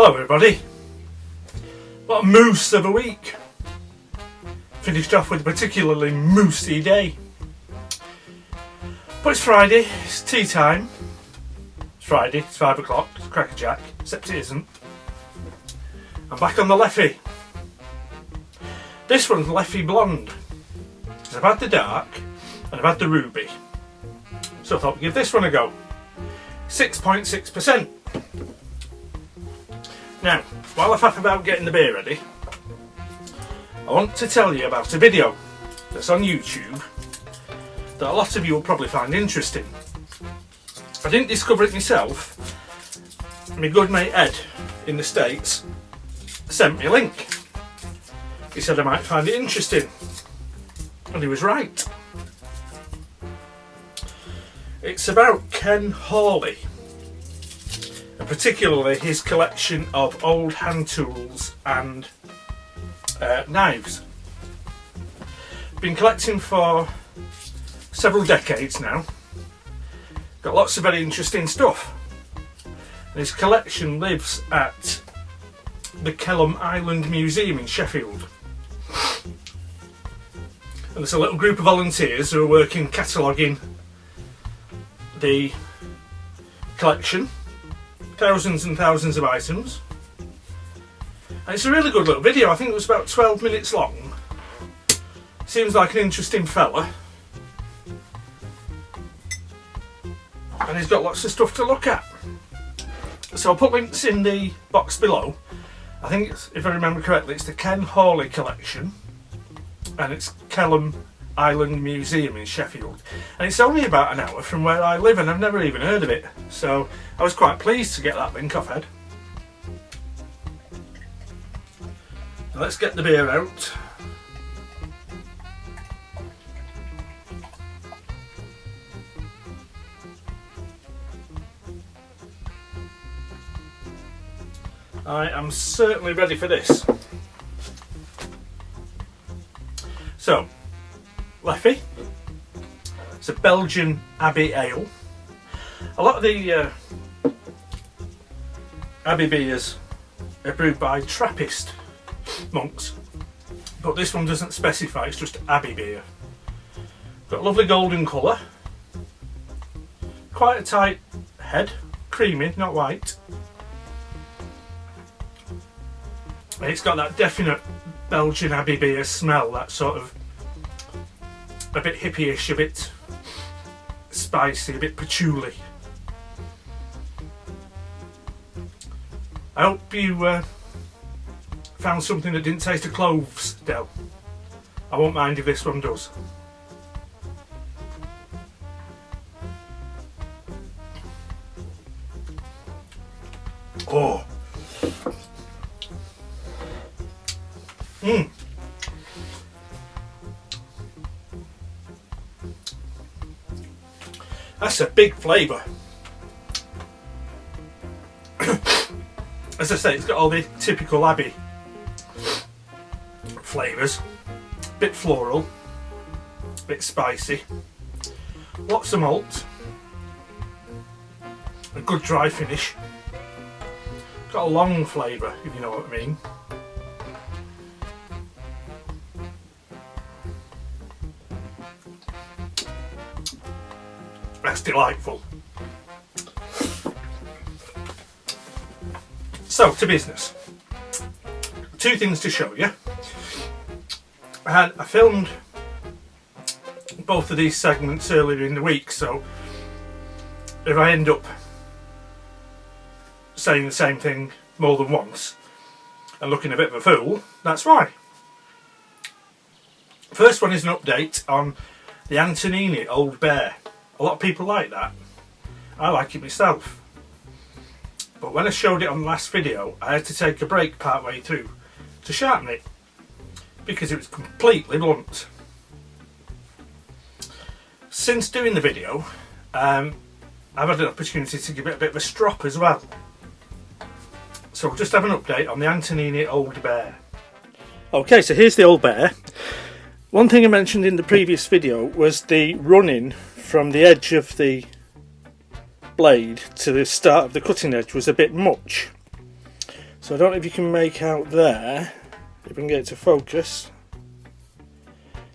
Hello everybody. What a moose of a week. Finished off with a particularly moosey day. But it's Friday, it's tea time. It's Friday, it's 5 o'clock, it's crackerjack, except it isn't. I'm back on the Leffy. This one's Leffy Blonde. Because I've had the dark and I've had the ruby. So I thought we'd give this one a go. 6.6%. Now, while I faff about getting the beer ready, I want to tell you about a video that's on YouTube that a lot of you will probably find interesting. I didn't discover it myself. My good mate Ed in the States sent me a link. He said I might find it interesting, and he was right. It's about Ken Hawley, and particularly his collection of old hand tools and knives. Been collecting for several decades now. Got lots of very interesting stuff. And his collection lives at the Kelham Island Museum in Sheffield. And there's a little group of volunteers who are working cataloguing the collection. Thousands and thousands of items. And it's a really good little video. I think it was about 12 minutes long. Seems like an interesting fella. And he's got lots of stuff to look at. So I'll put links in the box below. I think it's, if I remember correctly, it's the Ken Hawley collection. And it's Kelham Island Museum in Sheffield, and it's only about an hour from where I live, and I've never even heard of it, so I was quite pleased to get that link off Ed. So let's get the beer out. I am certainly ready for this. So, Leffy. It's a Belgian Abbey Ale. A lot of the Abbey beers are brewed by Trappist monks, but this one doesn't specify, it's just Abbey beer. Got a lovely golden colour, quite a tight head, creamy, not white. And it's got that definite Belgian Abbey beer smell, that sort of a bit hippie-ish, a bit spicy, a bit patchouli. I hope you found something that didn't taste of cloves, Del. I won't mind if this one does. Oh. That's a big flavour. As I say, it's got all the typical Abbey flavours. Bit floral, bit spicy, lots of malt, a good dry finish. Got a long flavour, if you know what I mean. That's delightful. So, to business. Two things to show you. I filmed both of these segments earlier in the week, so if I end up saying the same thing more than once and looking a bit of a fool, that's why. First one is an update on the Antonini Old Bear. A lot of people like that. I like it myself. But when I showed it on the last video, I had to take a break part way through to sharpen it because it was completely blunt. Since doing the video, I've had an opportunity to give it a bit of a strop as well. So we'll just have an update on the Antonini Old Bear. Okay, so here's the Old Bear. One thing I mentioned in the previous video was the running from the edge of the blade to the start of the cutting edge was a bit much. So I don't know if you can make out there, if we can get it to focus.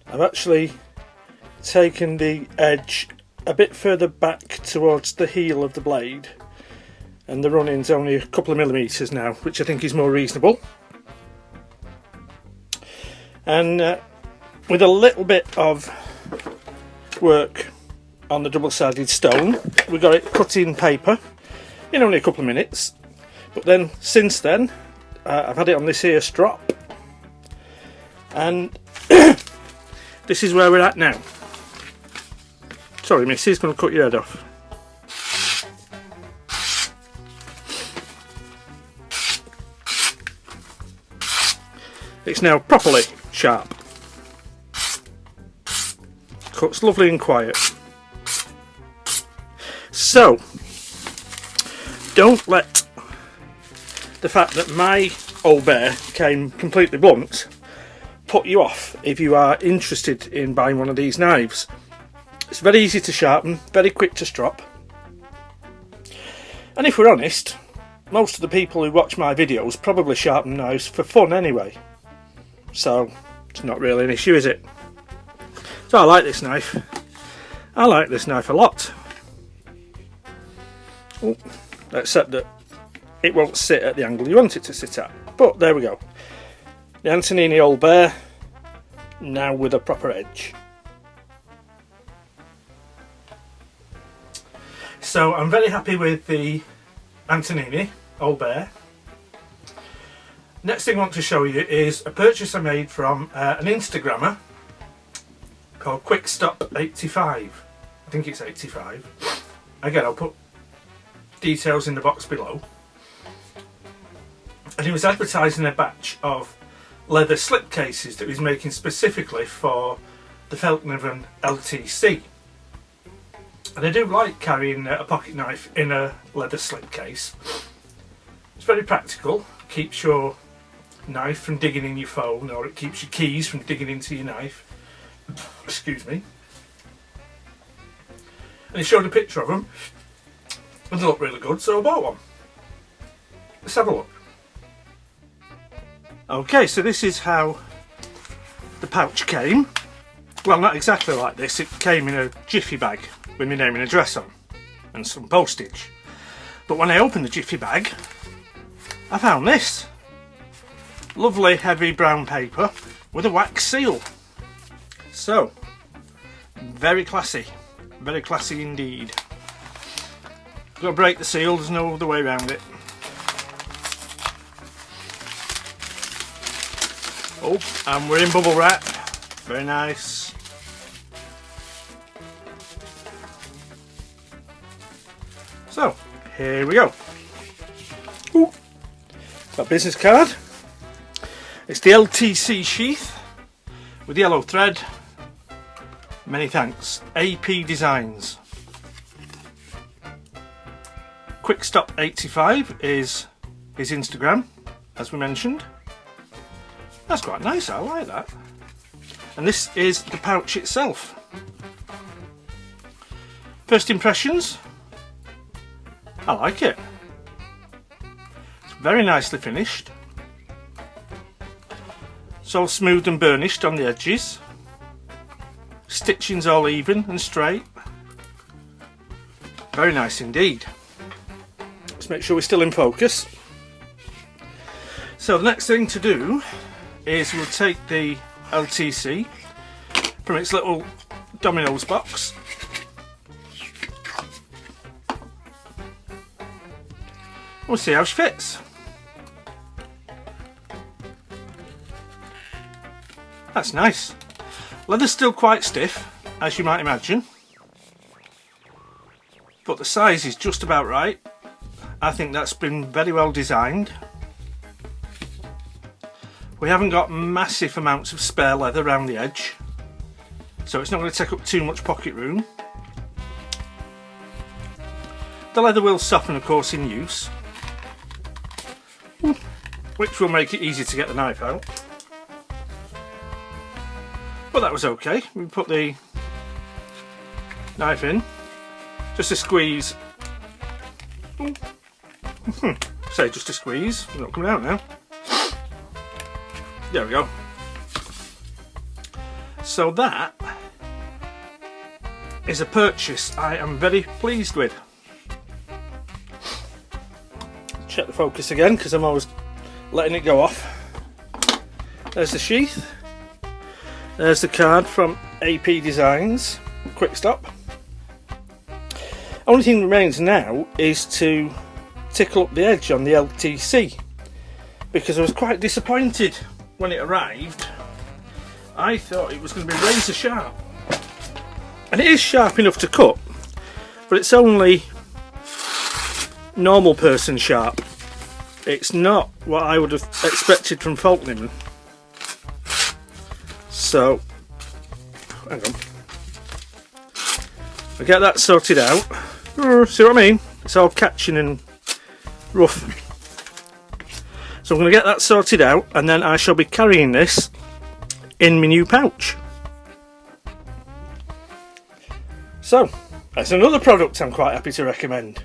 I've actually taken the edge a bit further back towards the heel of the blade, and the running's only a couple of millimetres now, which I think is more reasonable. And with a little bit of work on the double-sided stone, we got it cut in paper in only a couple of minutes. But then since then I've had it on this here strop, and this is where we're at now. Sorry miss, he's going to cut your head off. It's now properly sharp. Cuts lovely and quiet. So, don't let the fact that my old bear came completely blunt put you off if you are interested in buying one of these knives. It's very easy to sharpen, very quick to strop. And if we're honest, most of the people who watch my videos probably sharpen knives for fun anyway. So, it's not really an issue, is it? So I like this knife. I like this knife a lot. Oh, except that it won't sit at the angle you want it to sit at. But there we go. The Antonini Old Bear, now with a proper edge. So I'm very happy with the Antonini Old Bear. Next thing I want to show you is a purchase I made from an Instagrammer called Quickstop85. I think it's 85. Again, I'll put details in the box below. And he was advertising a batch of leather slipcases that he's making specifically for the Felknerven LTC. And I do like carrying a pocket knife in a leather slipcase. It's very practical, keeps your knife from digging in your phone, or it keeps your keys from digging into your knife. Excuse me. And he showed a picture of them, and they look really good, so I bought one. Let's have a look. Okay, so this is how the pouch came. Well, not exactly like this. It came in a jiffy bag with my name and address on and some postage. But when I opened the jiffy bag, I found this lovely heavy brown paper with a wax seal. So, very classy indeed. Got to break the seal, there's no other way around it. Oh, and we're in bubble wrap. Very nice. So, here we go. Ooh, got a business card. It's the LTC sheath with yellow thread. Many thanks. AP Designs. Quickstop85 is his Instagram, as we mentioned. That's quite nice, I like that. And this is the pouch itself. First impressions, I like it. It's very nicely finished. It's all smooth and burnished on the edges. Stitching's all even and straight. Very nice indeed. Let's make sure we're still in focus. So the next thing to do is we'll take the LTC from its little Domino's box. We'll see how she fits. That's nice. Leather's still quite stiff, as you might imagine, but the size is just about right. I think that's been very well designed. We haven't got massive amounts of spare leather around the edge, so it's not going to take up too much pocket room. The leather will soften, of course, in use, which will make it easy to get the knife out. But that was okay. We put the knife in, just a squeeze. So just a squeeze, it's not coming out now. There we go. So that is a purchase I am very pleased with. Check the focus again because I'm always letting it go off. There's the sheath. There's the card from AP Designs, quick stop. Only thing remains now is to tickle up the edge on the LTC, because I was quite disappointed when it arrived. I thought it was going to be razor sharp, and it is sharp enough to cut, but it's only normal person sharp. It's not what I would have expected from Falknerman. So, hang on. I get that sorted out. See what I mean? It's all catching and rough. So I'm going to get that sorted out, and then I shall be carrying this in my new pouch. So, that's another product I'm quite happy to recommend.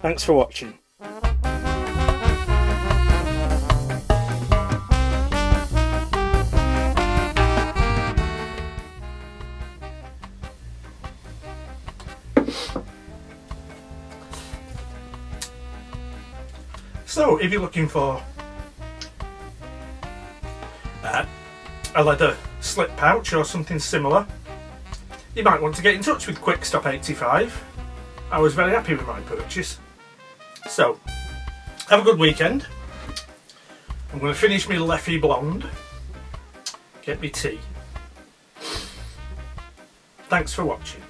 Thanks for watching. So, if you're looking for a leather slip pouch or something similar, you might want to get in touch with Quick Stop 85. I was very happy with my purchase. So, have a good weekend. I'm going to finish my Leffy Blonde, get me tea. Thanks for watching.